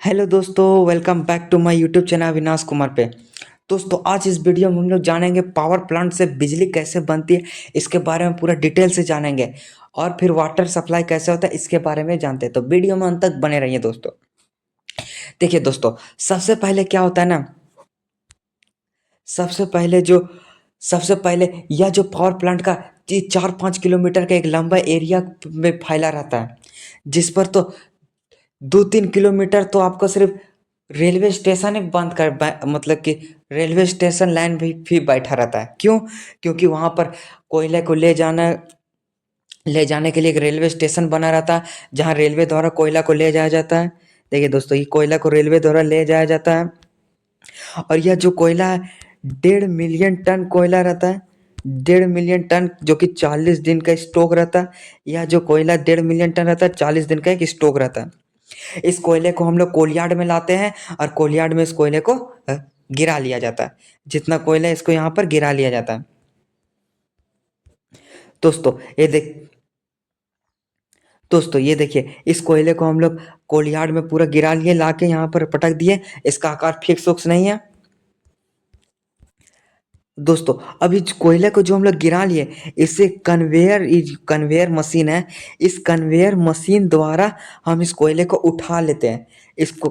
Hello दोस्तों, welcome back to my YouTube channel Avinash Kumar पे। दोस्तों, आज इस वीडियो में हम लोग जानेंगे पावर प्लांट से बिजली कैसे बनती है। इसके बारे में पूरा डिटेल से जानेंगे और फिर वाटर सप्लाई कैसे होता है इसके बारे में जानते हैं। तो वीडियो में अंत तक बने रहिए दोस्तों। देखिए दोस्तों, सबसे पहले क्या होता है ना, सबसे पहले जो सबसे पहले यह जो पावर प्लांट का 4-5 किलोमीटर का एक लंबा एरिया में फैला रहता है, जिस पर तो 2-3 किलोमीटर तो आपको सिर्फ रेलवे स्टेशन ही बंद मतलब कि रेलवे स्टेशन लाइन भी बैठा रहता है। क्यों? क्योंकि वहाँ पर कोयले को ले जाने के लिए एक रेलवे स्टेशन बना रहता है, जहाँ रेलवे द्वारा कोयला को ले जाया जाता है। देखिए दोस्तों, ये कोयला को रेलवे द्वारा ले जाया जाता है और यह जो कोयला है, 1.5 मिलियन टन कोयला रहता है। 1.5 मिलियन टन, जो कि 40 दिन का स्टॉक रहता है। यह जो कोयला 1.5 मिलियन टन रहता है, 40 दिन का एक स्टॉक रहता है। इस कोयले को हम लोग कोलयार्ड में लाते हैं और कोलयार्ड में इस कोयले को गिरा लिया जाता है। जितना कोयला है, इसको यहाँ पर गिरा लिया जाता है। दोस्तों ये देख दोस्तों ये देखिए, इस कोयले को हम लोग कोलयार्ड में पूरा गिरा लिए, लाके यहाँ पर पटक दिए। इसका आकार फिक्स उक्स नहीं है दोस्तों। अभी कोयले को जो हम लोग गिरा लिए, इससे कन्वेयर मशीन है। इस कन्वेयर मशीन द्वारा हम इस कोयले को उठा लेते हैं। इसको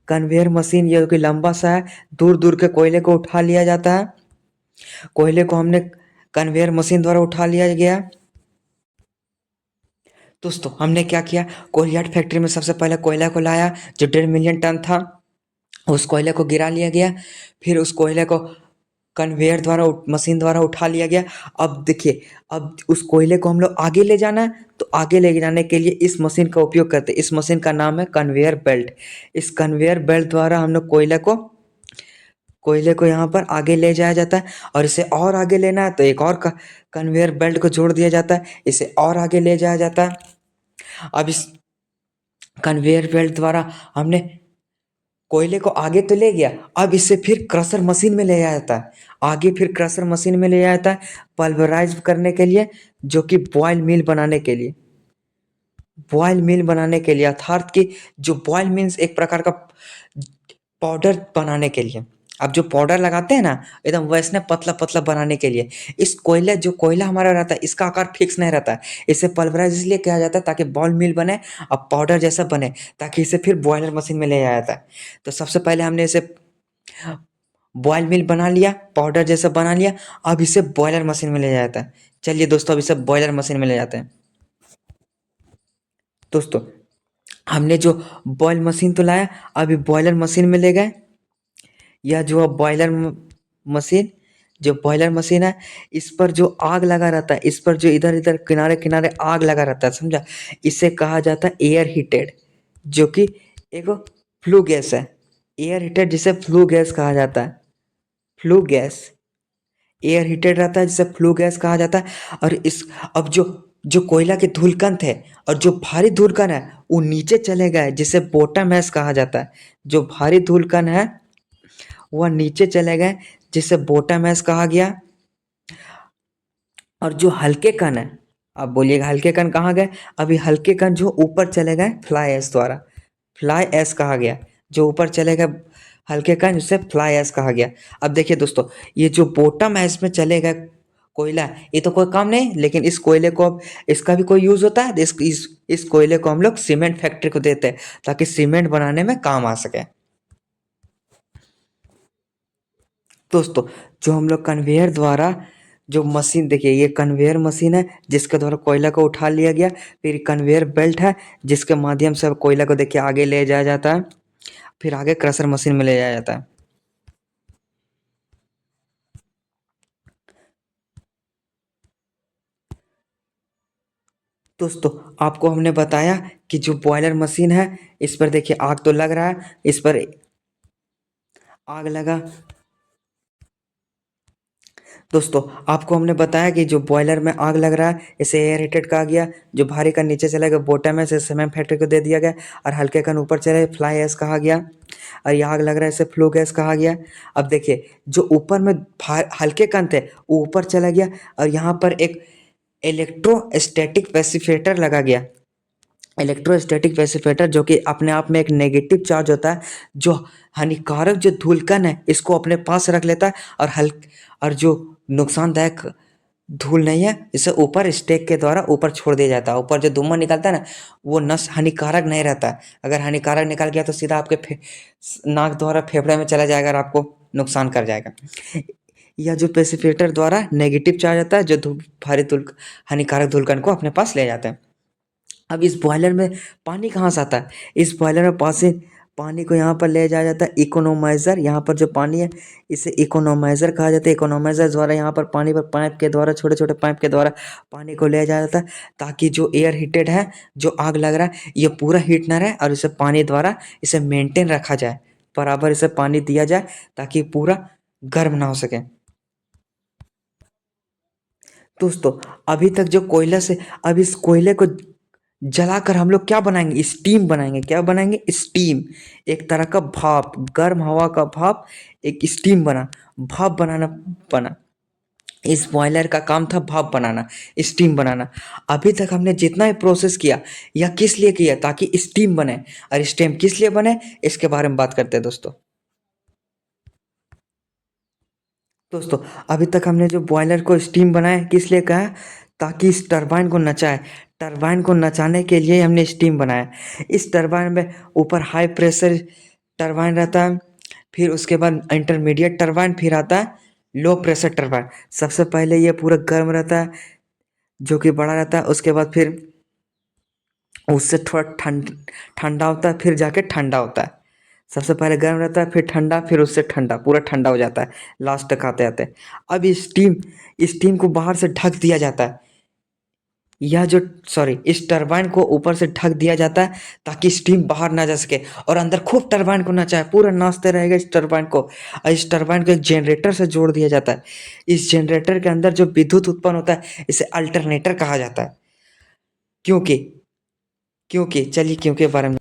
कन्वेयर मशीन, ये कि लंबा सा है, दूर दूर के कोयले को उठा लिया जाता है। कोयले को हमने कन्वेयर मशीन द्वारा उठा लिया गया। दोस्तों हमने क्या किया, कोयलियाट फैक्ट्री में सबसे पहले कोयला को लाया, जो 1.5 मिलियन टन था। उस कोयले को गिरा लिया गया। फिर उस कोयले को कन्वेयर द्वारा मशीन द्वारा उठा लिया गया। अब देखिए, अब उस कोयले को हम लोग आगे ले जाना है, तो आगे ले जाने के लिए इस मशीन का उपयोग करते हैं। इस मशीन का नाम है कन्वेयर बेल्ट। इस कन्वेयर बेल्ट द्वारा हम लोग कोयले को यहाँ पर आगे ले जाया जाता है। और इसे और आगे लेना है तो एक और कन्वेयर बेल्ट को जोड़ दिया जाता है, इसे और आगे ले जाया जाता है। अब इस कन्वेयर बेल्ट द्वारा हमने कोयले को आगे तो ले गया, अब इसे फिर क्रशर मशीन में ले जाया जाता है। आगे फिर क्रशर मशीन में ले जाया जाता है, पल्वराइज करने के लिए, जो कि बॉयल मिल बनाने के लिए, अर्थात कि जो बॉयल मीन्स एक प्रकार का पाउडर बनाने के लिए। अब जो पाउडर लगाते हैं ना, एकदम वैसने पतला पतला बनाने के लिए। जो कोयला हमारा रहता है, इसका आकार फिक्स नहीं रहता है। इसे पल्वराइज इसलिए किया जाता है ताकि बॉल मिल बने और पाउडर जैसा बने, ताकि इसे फिर बॉयलर मशीन में ले जाया जाता है। तो सबसे पहले हमने इसे बॉयल मिल बना लिया, पाउडर जैसा बना लिया। अब इसे बॉयलर मशीन में ले जाया जाता है। चलिए दोस्तों, अब इसे बॉयलर मशीन में ले जाते हैं। दोस्तों, हमने जो बॉयल मशीन तो लाया, अभी बॉयलर मशीन में ले गए। यह जो अब मशीन जो बॉयलर मशीन है, इस पर जो आग लगा रहता है, इस पर जो इधर इधर किनारे किनारे आग लगा रहता है, समझा? इसे कहा जाता है एयर हीटेड, जो कि एक फ्लू गैस है। एयर हीटेड जिसे फ्लू गैस कहा जाता है। फ्लू गैस एयर हीटेड रहता है, जिसे फ्लू गैस कहा जाता है। और इस अब जो कोयला के धुलकण थे और जो भारी धुलकण है, वो नीचे चले गए, जिसे बॉटम ऐश कहा जाता है। जो भारी धुलकण है वह नीचे चले गए, जिसे बॉटम ऐश कहा गया। और जो हल्के कण है, अब बोलिएगा हल्के कण कहाँ गए? अभी हल्के कण जो ऊपर चले गए, फ्लाई ऐश द्वारा, फ्लाई ऐश कहा गया। जो ऊपर चले गए हल्के कण, उसे फ्लाई ऐश कहा गया। अब देखिए दोस्तों, ये जो बॉटम ऐश में चले गए कोयला, ये तो कोई काम नहीं, लेकिन इस कोयले को अब इसका भी कोई यूज होता है। इस कोयले को हम लोग सीमेंट फैक्ट्री को देते हैं, ताकि सीमेंट बनाने में काम आ सके। दोस्तों, जो हम लोग कन्वेयर द्वारा जो मशीन, देखिए ये कन्वेयर मशीन है, जिसके द्वारा कोयला को उठा लिया गया। फिर कन्वेयर बेल्ट है, जिसके माध्यम से कोयला को देखिए आगे ले जाया जाता है। फिर आगे क्रशर मशीन में ले जाया जाता है। दोस्तों, आपको हमने बताया कि जो बॉयलर मशीन है, इस पर देखिए आग तो लग रहा है, इस पर आग लगा। दोस्तों, आपको हमने बताया कि जो बॉयलर में आग लग रहा है, इसे एयर हीटेड कहा गया। जो भारी कण नीचे चला गया, बॉटम है, इसे सीमेंट फैक्ट्री को दे दिया गया। और हल्के कण ऊपर चले, फ्लाई ऐश कहा गया। और ये आग लग रहा है, इसे फ्लू गैस कहा गया। अब देखिए, जो ऊपर में हल्के कण थे, वो ऊपर चला गया और यहाँ पर एक इलेक्ट्रोस्टैटिक पैसिफिकेटर लगा गया। इलेक्ट्रोस्टैटिक पेसिफिकेटर जो कि अपने आप में एक नेगेटिव चार्ज होता है, जो हानिकारक जो धूलकण है इसको अपने पास रख लेता है, और और जो नुकसानदायक धूल नहीं है इसे ऊपर स्टेक के द्वारा ऊपर छोड़ दिया जाता है। ऊपर जो धुआं निकलता है ना, वो नस हानिकारक नहीं रहता है। अगर हानिकारक निकल गया तो सीधा आपके नाक द्वारा फेफड़े में चला जाएगा और आपको नुकसान कर जाएगा। या जो पेसिफिकेटर द्वारा नेगेटिव चार्ज आता है, जो भारी धूल हानिकारक धूलकण को अपने पास ले जाता है। अब इस बॉयलर में पानी कहाँ से आता है? इस बॉयलर में पानी को यहाँ पर ले जाया जाता है इकोनोमाइज़र। यहाँ पर जो पानी है इसे इकोनोमाइज़र कहा जाता है। इकोनोमाइज़र द्वारा यहाँ पर पानी पर पाइप के द्वारा, छोटे छोटे पाइप के द्वारा पानी को ले जाया जाता है, ताकि जो एयर हीटेड है, जो आग लग रहा है, ये पूरा हीट ना रहे, और इसे पानी द्वारा इसे मेंटेन रखा जाए, बराबर इसे पानी दिया जाए ताकि पूरा गर्म ना हो सके। दोस्तों, अभी तक जो कोयला से, अब इस कोयले को जलाकर हम लोग क्या बनाएंगे? स्टीम बनाएंगे। क्या बनाएंगे? स्टीम। एक तरह का भाप, गर्म हवा का भाप, एक स्टीम बना, भाप बनाना बना। इस बॉयलर का काम था भाप बनाना, स्टीम बनाना। अभी तक हमने जितना भी प्रोसेस किया, यह किस लिए किया? ताकि स्टीम बने। और स्टीम किस लिए बने, इसके बारे में बात करते हैं दोस्तों। दोस्तों, अभी तक हमने जो बॉयलर को स्टीम बनाया किस लिए कहा? ताकि इस टरबाइन को नचाए। टरबाइन को नचाने के लिए हमने स्टीम बनाया। इस टरबाइन में ऊपर हाई प्रेशर टरबाइन रहता है, फिर उसके बाद इंटरमीडिएट टरबाइन, फिर आता है लो प्रेशर टरबाइन। सबसे पहले ये पूरा गर्म रहता है, जो कि बड़ा रहता है। उसके बाद फिर उससे थोड़ा ठंडा होता है, फिर जाके ठंडा होता है। सबसे पहले गर्म रहता है, फिर ठंडा, फिर उससे ठंडा, पूरा ठंडा हो जाता है लास्ट तक आते आते। अब स्टीम को बाहर से ढक दिया जाता है। यह जो सॉरी इस टरबाइन को ऊपर से ढक दिया जाता है ताकि स्टीम बाहर ना जा सके, और अंदर खूब टरबाइन को नचाए, पूरा नाचते रहेगा इस टरबाइन को। और इस टरबाइन को एक जनरेटर से जोड़ दिया जाता है। इस जनरेटर के अंदर जो विद्युत उत्पन्न होता है इसे अल्टरनेटर कहा जाता है। क्योंकि क्योंकि चलिए क्यों के बारे में,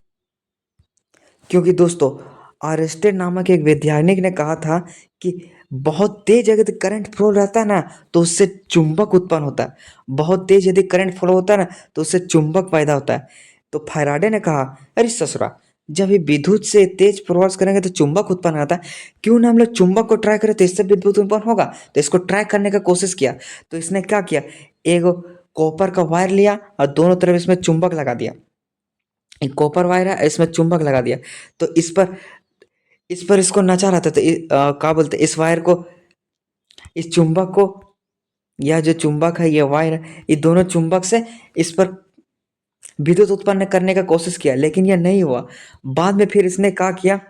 क्योंकि दोस्तों, आर्स्टेड नामक एक वैज्ञानिक ने कहा था कि बहुत तेज अगर करंट फ्लो रहता है ना, तो उससे चुंबक उत्पन्न होता है। बहुत तेज यदि करंट फ्लो होता है ना, तो उससे चुंबक पैदा होता है। तो फैराडे ने कहा, अरे ससुरा, जब ये विद्युत से तेज प्रवास करेंगे तो चुंबक उत्पन्न होता है, क्यों ना हम लोग चुंबक को ट्राई करें, तो इससे विद्युत उत्पन्न होगा। तो इसको ट्राई करने का कोशिश किया। तो इसने क्या किया, एक कॉपर का वायर लिया और दोनों तरफ इसमें चुंबक लगा दिया। एक कॉपर वायर है, इसमें चुंबक लगा दिया। तो इस पर इसको नचा रहा था। तो क्या बोलते, इस वायर को, इस चुंबक को, यह जो चुंबक है, ये वायर है, ये दोनों चुंबक से इस पर विद्युत उत्पन्न करने का कोशिश किया, लेकिन यह नहीं हुआ। बाद में फिर इसने क्या किया,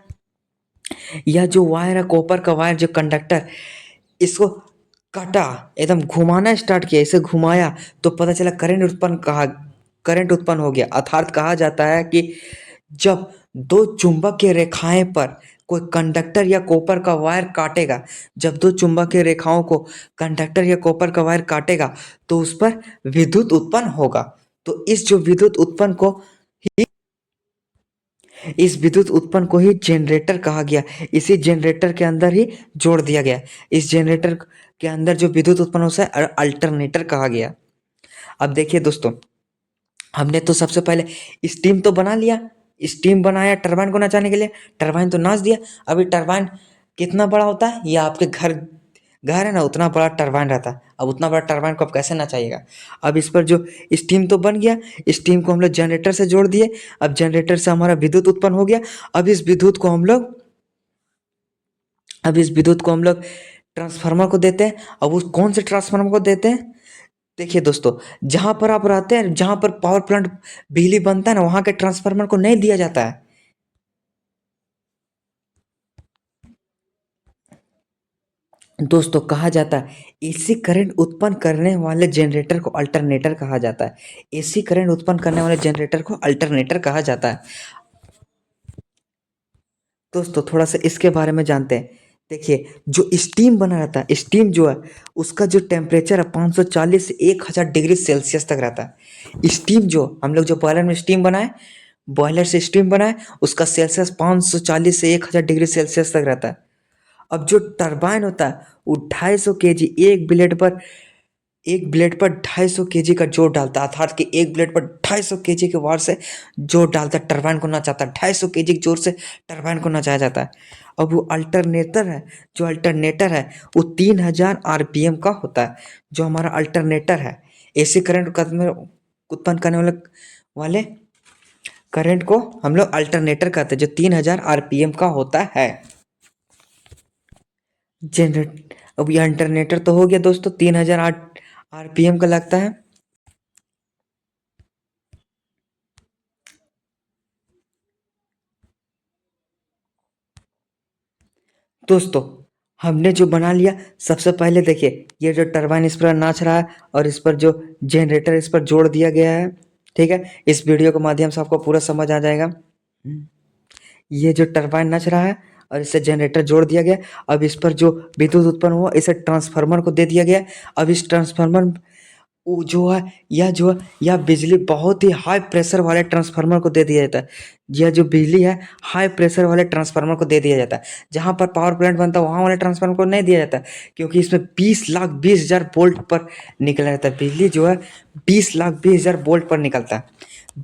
यह जो वायर है, कॉपर का वायर, जो कंडक्टर, इसको काटा, एकदम घुमाना स्टार्ट किया, इसे घुमाया, तो पता चला करंट उत्पन्न हो गया। अर्थात कहा जाता है कि जब दो चुंबक की रेखाएं पर कोई कंडक्टर या कॉपर का वायर काटेगा, जब दो चुंबक की रेखाओं को कंडक्टर या कॉपर का वायर काटेगा, तो उस पर विद्युत उत्पन्न होगा। तो इस विद्युत उत्पन्न को ही जनरेटर कहा गया। इसी जनरेटर के अंदर ही जोड़ दिया गया। इस जनरेटर के अंदर जो विद्युत उत्पन्न होता है अल्टरनेटर कहा गया। अब देखिए दोस्तों, हमने तो सबसे पहले स्टीम तो बना लिया, स्टीम बनाया टरबाइन को नचाने के लिए, टरबाइन तो नाच दिया। अभी टरबाइन कितना बड़ा होता है, या आपके घर घर है ना, उतना बड़ा टरबाइन रहता है। अब उतना बड़ा टरबाइन को आप कैसे नचाइएगा? अब इस पर जो स्टीम तो बन गया, स्टीम को हम लोग जनरेटर से जोड़ दिए। अब जनरेटर से हमारा विद्युत उत्पन्न हो गया। अब इस विद्युत को हम लोग ट्रांसफार्मर को देते हैं। अब उस कौन से ट्रांसफार्मर को देते हैं? देखिए दोस्तों, जहाँ पर आप रहते हैं, जहाँ पर पावर प्लांट बिजली बनता है ना, वहाँ के ट्रांसफार्मर को नहीं दिया जाता है। दोस्तों, कहा जाता है एसी करंट उत्पन्न करने वाले जनरेटर को अल्टरनेटर कहा जाता है। एसी करंट उत्पन्न करने वाले जनरेटर को अल्टरनेटर कहा जाता है। दोस्तों, थोड़ा सा इसके बारे में जानते हैं। देखिए, जो स्टीम बना रहता है, स्टीम जो है, उसका जो टेम्परेचर है 540 से 1000 डिग्री सेल्सियस तक रहता है। स्टीम जो हम लोग जो बॉयलर से स्टीम बनाए, उसका सेल्सियस 540 से 1000 डिग्री सेल्सियस तक रहता है। अब जो टरबाइन होता है, वो 250 kg एक ब्लेड पर एक ब्लेड पर 250 केजी का जोर डालता है, अर्थात कि एक ब्लेड पर 250 केजी के वार से जोर डालता है, टरबाइन को नचाता है, 250 केजी के जोर से टरबाइन को नचाया जाता है। अब वो अल्टरनेटर है, जो अल्टरनेटर है वो 3000 आरपीएम का होता है। जो हमारा अल्टरनेटर है, एसी करंट उत्पन्न करने वाले वाले करंट को हम लोग अल्टरनेटर कहते हैं, जो 3000 आरपीएम का होता है। जनरेट अब ये अल्टरनेटर तो हो गया दोस्तों, 3000 आरपीएम का लगता है। दोस्तों हमने जो बना लिया, सबसे पहले देखिए ये जो टरबाइन इस पर नाच रहा है और इस पर जो जनरेटर इस पर जोड़ दिया गया है। ठीक है, इस वीडियो के माध्यम से आपको पूरा समझ आ जाएगा। ये जो टरबाइन नाच रहा है और इसे जनरेटर जोड़ दिया गया। अब इस पर जो विद्युत उत्पन्न हुआ इसे ट्रांसफार्मर को दे दिया गया। अब इस ट्रांसफार्मर वो जो है यह बिजली बहुत ही हाई प्रेशर वाले ट्रांसफार्मर को दे दिया जाता है। यह जो बिजली है हाई प्रेशर वाले ट्रांसफार्मर को दे दिया जाता है। जहाँ पर पावर प्लांट बनता है वहाँ वाले ट्रांसफार्मर को नहीं दिया जाता, क्योंकि इसमें 20,20,000 वोल्ट पर निकला जाता है। बिजली जो है 20,20,000 वोल्ट पर निकलता है,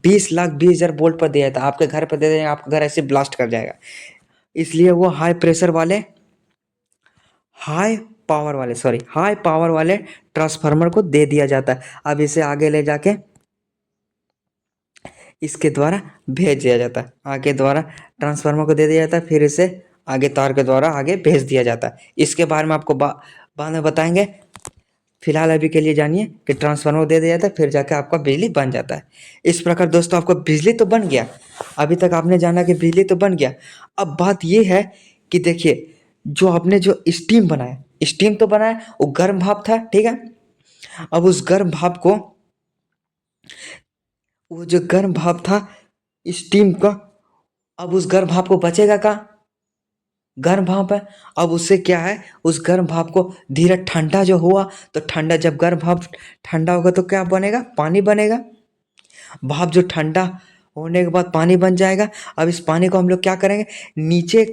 20,20,000 वोल्ट पर दिया जाता है। आपके घर पर दे देंगे, आपका घर ऐसे ब्लास्ट कर जाएगा। इसलिए वो हाई पावर वाले ट्रांसफार्मर को दे दिया जाता है। अब इसे आगे ले जाके इसके द्वारा भेज दिया जाता है, आगे द्वारा ट्रांसफार्मर को दे दिया जाता है, फिर इसे आगे तार के द्वारा आगे भेज दिया जाता है। इसके बारे में आपको बाद में बताएंगे। फिलहाल अभी के लिए जानिए कि ट्रांसफार्मर दे दिया जाता है, फिर जाके आपका बिजली बन जाता है। इस प्रकार दोस्तों आपको बिजली तो बन गया। अभी तक आपने जाना कि बिजली तो बन गया। अब बात ये है कि देखिए जो आपने जो स्टीम बनाया, स्टीम तो बनाया, वो गर्म भाप था। ठीक है, अब उस गर्म भाप को, वो जो गर्म भाप था स्टीम का, अब उस गर्म भाप को बचेगा का, गर्म भाप है। अब उससे क्या है, उस गर्म भाप को धीरे ठंडा जो हुआ, तो ठंडा जब गर्म भाप ठंडा होगा तो क्या बनेगा, पानी बनेगा। भाप जो ठंडा होने के बाद पानी बन जाएगा। अब इस पानी को हम लोग क्या करेंगे, नीचे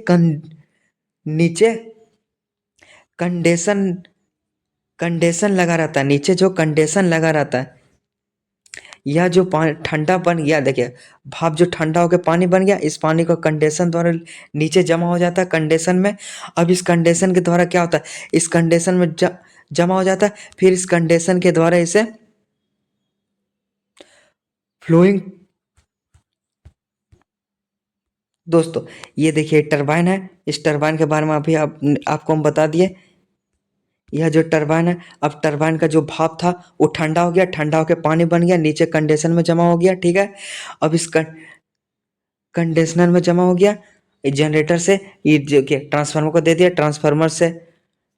कंडेशन कंडेशन लगा रहता है, नीचे जो कंडेशन लगा रहता है, यह जो पानी ठंडा बन गया, देखिए भाप जो ठंडा होकर पानी बन गया, इस पानी को कंडेंसन द्वारा नीचे जमा हो जाता है कंडेंसन में। अब इस कंडेंसन के द्वारा क्या होता है, इस कंडेंसन में जमा हो जाता है, फिर इस कंडेंसन के द्वारा इसे फ्लोइंग। दोस्तों ये देखिए टरबाइन है, इस टरबाइन के बारे में अभी आपको हम बता दिए। यह जो टरबाइन है, अब टरबाइन का जो भाप था वो ठंडा हो गया, ठंडा होकर पानी बन गया, नीचे कंडेंसर में जमा हो गया। ठीक है, अब इस कंडीशनर में जमा हो गया, जनरेटर से ये जो कि ट्रांसफार्मर को दे दिया, ट्रांसफार्मर से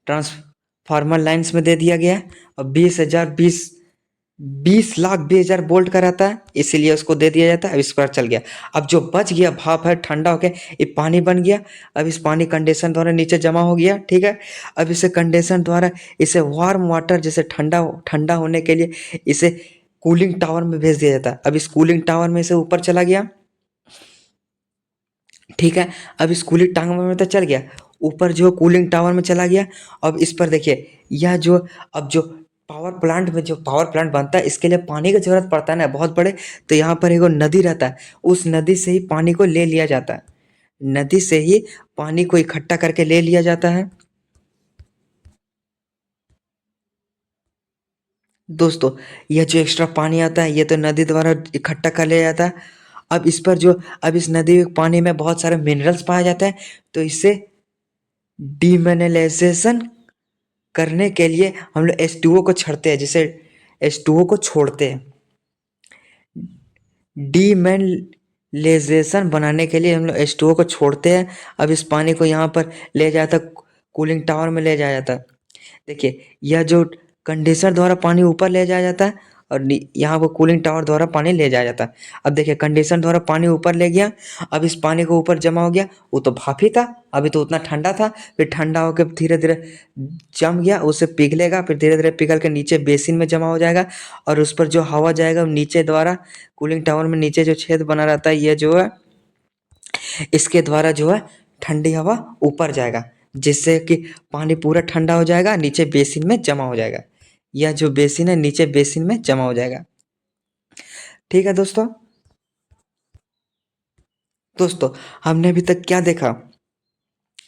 ट्रांसफार्मर लाइन्स में दे दिया गया। अब 20,20,20,20,000 वोल्ट का रहता है, इसीलिए उसको दे दिया जाता है। अब इस पर चल गया। अब जो बच गया भाप है ठंडा होके ये पानी बन गया। अब इस पानी कंडेंसर द्वारा नीचे जमा हो गया। ठीक है, अब इसे कंडेंसर द्वारा इसे वार्म वाटर, जैसे ठंडा ठंडा होने के लिए इसे कूलिंग टावर में भेज दिया जाता है। अब इस कूलिंग टावर में इसे ऊपर चला गया। ठीक है, अब इस कूलिंग टावर में तो चल गया, ऊपर जो कूलिंग टावर में चला गया। अब इस पर देखिए यह जो अब जो पावर प्लांट में जो पावर प्लांट बनता है, इसके लिए पानी की जरूरत पड़ता है ना बहुत बड़े, तो यहाँ पर एक नदी रहता है, उस नदी से ही पानी को ले लिया जाता है, नदी से ही पानी को इकट्ठा करके ले लिया जाता है। दोस्तों यह जो एक्स्ट्रा पानी आता है ये तो नदी द्वारा इकट्ठा कर लिया जाता है। अब इस पर जो अब इस नदी के पानी में बहुत सारे मिनरल्स पाए जाते हैं, तो इससे डीमिनरलाइजेशन करने के लिए हम लोग H2O को छड़ते हैं, जिसे H2O को छोड़ते हैं। डीमिनरलाइजेशन बनाने के लिए हम लोग H2O को छोड़ते हैं। अब इस पानी को यहाँ पर ले जाता, कूलिंग टावर में ले जाया जाता है। देखिए यह जो कंडेंसर द्वारा पानी ऊपर ले जाया जाता है और यहाँ पर कूलिंग टावर द्वारा पानी ले जाया जाता है। अब देखिए कंडेंसर द्वारा पानी ऊपर ले गया, अब इस पानी को ऊपर जमा हो गया, वो तो भाप ही था, अभी तो उतना ठंडा था, फिर ठंडा होकर धीरे धीरे जम गया, उसे पिघलेगा, फिर धीरे धीरे पिघल के नीचे बेसिन में जमा हो जाएगा। और उस पर जो हवा जाएगा वो नीचे द्वारा कूलिंग टावर में नीचे जो छेद बना रहता है, ये जो है इसके द्वारा जो है ठंडी हवा ऊपर जाएगा, जिससे कि पानी पूरा ठंडा हो जाएगा, नीचे बेसिन में जमा हो जाएगा। यह जो बेसिन है नीचे बेसिन में जमा हो जाएगा। ठीक है दोस्तों। दोस्तों हमने अभी तक क्या देखा,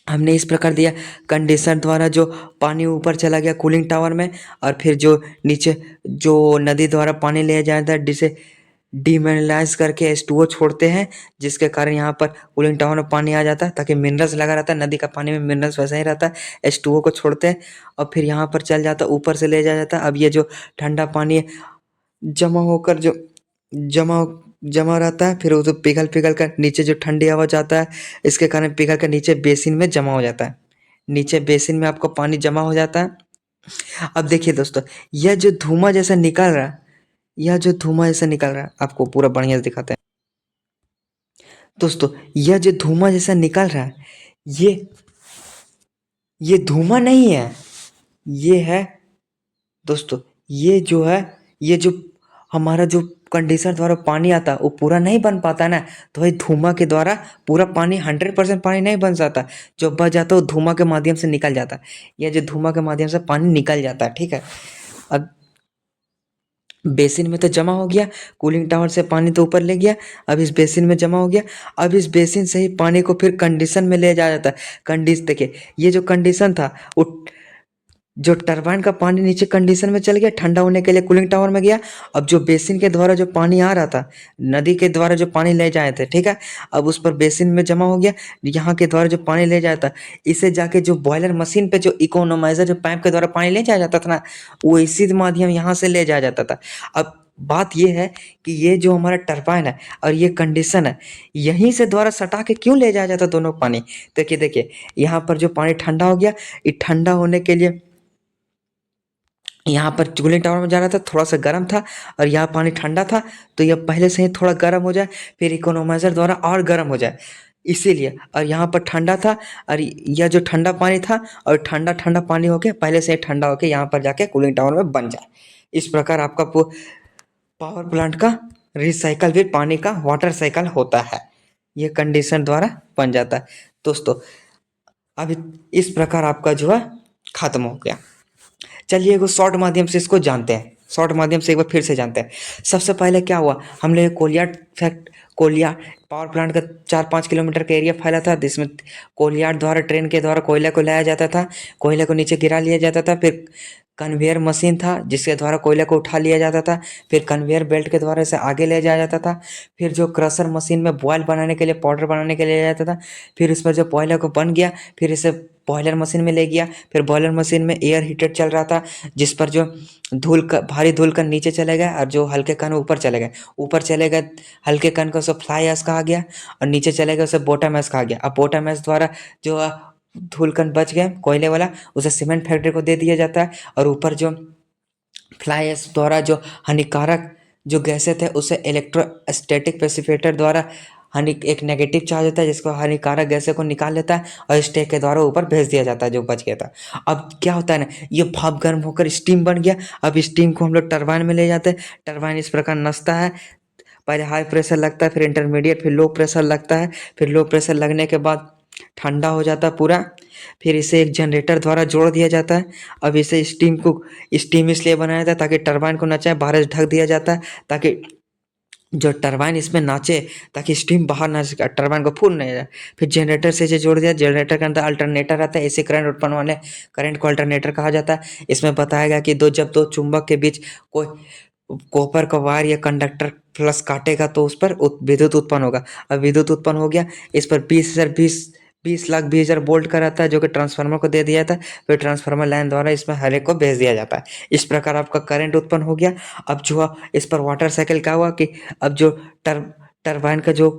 हमने इस प्रकार दिया कंडेंसर द्वारा जो पानी ऊपर चला गया कूलिंग टावर में, और फिर जो नीचे जो नदी द्वारा पानी ले जाता है जिसे डीमिनरलाइज करके H2O छोड़ते हैं, जिसके कारण यहाँ पर कूलिंग टावर में पानी आ जाता है ताकि मिनरल्स लगा रहता है, नदी का पानी में मिनरल्स वैसा ही रहता है, H2O को छोड़ते हैं और फिर यहाँ पर चल जाता है, ऊपर से ले जाया जाता है। अब ये जो ठंडा पानी है जमा होकर जो जमा जमा रहता है, फिर वो तो पिघल पिघल कर नीचे जो ठंडी हवा जाता है, इसके कारण पिघल कर नीचे बेसिन में जमा हो जाता है। नीचे बेसिन में आपको पानी जमा हो जाता है। अब देखिए दोस्तों, यह जो धुआं जैसा निकल रहा है, यह जो धुआं जैसा निकल रहा है आपको पूरा बढ़िया से दिखाते हैं। दोस्तों यह जो धुआं जैसा निकल रहा है, ये ये धुआं नहीं है, ये है दोस्तों, ये जो है, ये जो हमारा जो कंडेंसर द्वारा पानी आता है वो पूरा नहीं बन पाता ना, तो वही धुआं के द्वारा पूरा पानी 100% पानी नहीं बन जाता, जो बच जाता है वो धुआं के माध्यम से निकल जाता है। यह जो धुआं के माध्यम से पानी निकल जाता है, ठीक है। अब बेसिन में तो जमा हो गया, कूलिंग टावर से पानी तो ऊपर ले गया, अब इस बेसिन में जमा हो गया। अब इस बेसिन से ही पानी को फिर कंडीशन में ले जाया जाता है। कंडीशन देखिए, ये जो कंडीशन था वो जो टरबाइन का पानी नीचे कंडीशन में चल गया, ठंडा होने के लिए कूलिंग टावर में गया। अब जो बेसिन के द्वारा जो पानी आ रहा था, नदी के द्वारा जो पानी ले जाए थे, ठीक है, अब उस पर बेसिन में जमा हो गया। यहाँ के द्वारा जो पानी ले जाता, इसे जाके जो बॉयलर मशीन पे जो इकोनोमाइजर जो पाइप के द्वारा पानी ले जाया जाता था ना, वो इसी माध्यम यहाँ से ले जाया जाता था। अब बात ये है कि ये जो हमारा टरबाइन है और ये कंडीशन है, यहीं से द्वारा सटा के क्यों ले जाया जाता दोनों पानी। देखिए देखिए, यहाँ पर जो पानी ठंडा हो गया, ये ठंडा होने के लिए यहाँ पर कूलिंग टावर में जा रहा था, थोड़ा सा गर्म था, और यहाँ पानी ठंडा था, तो यह पहले से ही थोड़ा गर्म हो जाए, फिर इकोनोमाइजर द्वारा और गर्म हो जाए, इसीलिए। और यहाँ पर ठंडा था, और यह जो ठंडा पानी था और ठंडा ठंडा पानी होके पहले से ही ठंडा होके यहाँ पर जाके कूलिंग टावर में बन जाए। इस प्रकार आपका पावर प्लांट का रिसाइकल भी पानी का वाटर साइकिल होता है, ये कंडीशन द्वारा बन जाता है। दोस्तों अभी इस प्रकार आपका जो है खत्म हो गया। चलिए एक शॉर्ट माध्यम से इसको जानते हैं, शॉर्ट माध्यम से एक बार फिर से जानते हैं। सबसे पहले क्या हुआ, हमने कोलिया पावर प्लांट का 4-5 किलोमीटर का एरिया फैला था, जिसमें कोलियार्ड द्वारा ट्रेन के द्वारा कोयला को लाया जाता था, कोयले को नीचे गिरा लिया जाता था, फिर कन्वेयर मशीन था जिसके द्वारा कोयले को उठा लिया जाता था, फिर कन्वेयर बेल्ट के द्वारा इसे आगे ले जाया जाता था, फिर जो क्रशर मशीन में बॉयल बनाने के लिए पाउडर बनाने के लिए ले जाता था, फिर उस पर जो कोयला को बन गया, फिर इसे बॉयलर मशीन में ले गया, फिर बॉयलर मशीन में एयर हीटर चल रहा था, जिस पर जो भारी धूल कण नीचे चले गए और जो हल्के कण ऊपर चले गए, ऊपर चले गए हल्के कण को उसे फ्लाई ऐश कहा गया, और नीचे चले गए उसे बॉटम ऐश कहा गया। अब बॉटम ऐश द्वारा जो धूल कण बच गए कोयले वाला, उसे सीमेंट फैक्ट्री को दे दिया जाता है, और ऊपर जो फ्लाई ऐश द्वारा जो हानिकारक जो गैसें थे उसे इलेक्ट्रोस्टैटिक प्रेसिपिटेटर द्वारा हानि एक नेगेटिव चार्ज होता है जिसको हानिकारक गैसें को निकाल लेता है, और स्टेक के द्वारा ऊपर भेज दिया जाता है जो बच गया था। अब क्या होता है ना, ये भाप गर्म होकर स्टीम बन गया। अब स्टीम को हम लोग टरबाइन में ले जाते हैं, टरबाइन इस प्रकार नसता है, पहले हाई प्रेशर लगता है, फिर इंटरमीडिएट, फिर लो प्रेशर लगता है, फिर लो प्रेशर लगने के बाद ठंडा हो जाता है पूरा, फिर इसे एक जनरेटर द्वारा जोड़ दिया जाता है। अब इसे स्टीम इसलिए बनाया जाता है ताकि टरबाइन को नचाए, बाहर से ढक दिया जाता है ताकि जो टरबाइन इसमें नाचे, ताकि स्टीम बाहर ना सके, टरबाइन को फूल नहीं जाए। फिर जनरेटर से इसे जोड़ दिया, जनरेटर के अंदर अल्टरनेटर आता है, इसे करंट उत्पन्न वाले करंट को अल्टरनेटर कहा जाता है। इसमें बताया गया कि जब दो चुंबक के बीच कोई कॉपर का वायर या कंडक्टर प्लस काटेगा तो उस पर विद्युत उत्पन्न होगा। अब विद्युत उत्पन्न हो गया, इस पर 20 लाख 20 हजार वोल्ट का रहता है जो कि ट्रांसफार्मर को दे दिया जाता है, फिर ट्रांसफार्मर लाइन द्वारा इसमें हर एक को भेज दिया जाता है। इस प्रकार आपका करंट उत्पन्न हो गया। अब जो इस पर वाटर साइकिल क्या हुआ कि अब जो टरबाइन का जो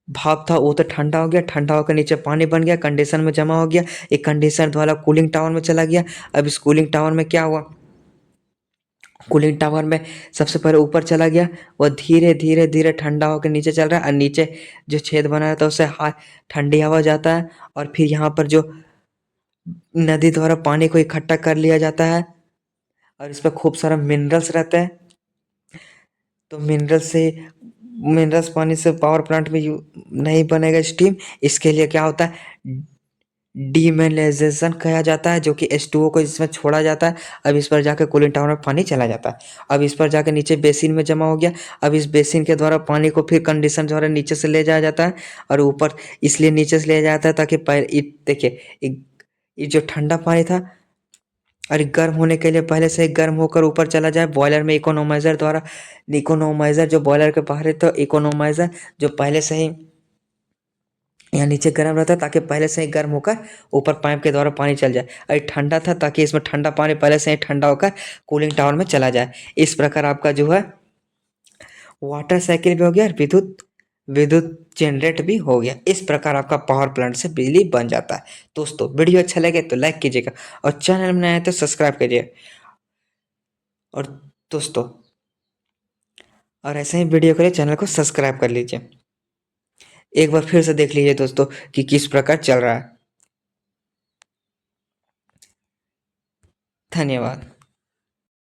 भाप था वो तो ठंडा हो गया, ठंडा होकर नीचे पानी बन गया, कंडीशन में जमा हो गया, एक कंडीशनर द्वारा कूलिंग टावर में चला गया। अब इस कूलिंग टावर में क्या हुआ, कूलिंग टावर में सबसे पहले ऊपर चला गया, वह धीरे धीरे धीरे ठंडा होकर नीचे चल रहा है, और नीचे जो छेद बना रहता है उससे ठंडी हवा जाता है, और फिर यहाँ पर जो नदी द्वारा पानी को इकट्ठा कर लिया जाता है, और इस पर खूब सारा मिनरल्स रहता है। तो मिनरल्स पानी से पावर प्लांट में नहीं बनेगा स्टीम, इसके लिए क्या होता है, डीमिनराइजेशन कहा जाता है, जो कि H2O को इसमें छोड़ा जाता है। अब इस पर जाकर कूलिंग टावर में पानी चला जाता है। अब इस पर जाकर नीचे बेसिन में जमा हो गया। अब इस बेसिन के द्वारा पानी को फिर कंडीशन द्वारा नीचे से ले जाया जाता है और ऊपर इसलिए नीचे से ले जाया जाता है ताकि देखिए ये जो ठंडा पानी था और गर्म होने के लिए पहले से ही गर्म होकर ऊपर चला जाए बॉयलर में इकोनोमाइजर द्वारा। इकोनोमाइजर जो बॉयलर के बाहर है, तो इकोनोमाइजर जो पहले से ही यहाँ नीचे गर्म रहता है ताकि पहले से ही गर्म होकर ऊपर पाइप के द्वारा पानी चल जाए। और ये ठंडा था ताकि इसमें ठंडा पानी पहले से ही ठंडा होकर कूलिंग टावर में चला जाए। इस प्रकार आपका जो है वाटर साइकिल भी हो गया और विद्युत विद्युत जनरेट भी हो गया। इस प्रकार आपका पावर प्लांट से बिजली बन जाता है। दोस्तों वीडियो अच्छा लगे तो लाइक कीजिएगा और चैनल में नए हैं तो सब्सक्राइब कीजिए। और दोस्तों और ऐसे ही वीडियो के लिए चैनल को सब्सक्राइब कर लीजिए। एक बार फिर से देख लीजिए दोस्तों कि किस प्रकार चल रहा है। धन्यवाद।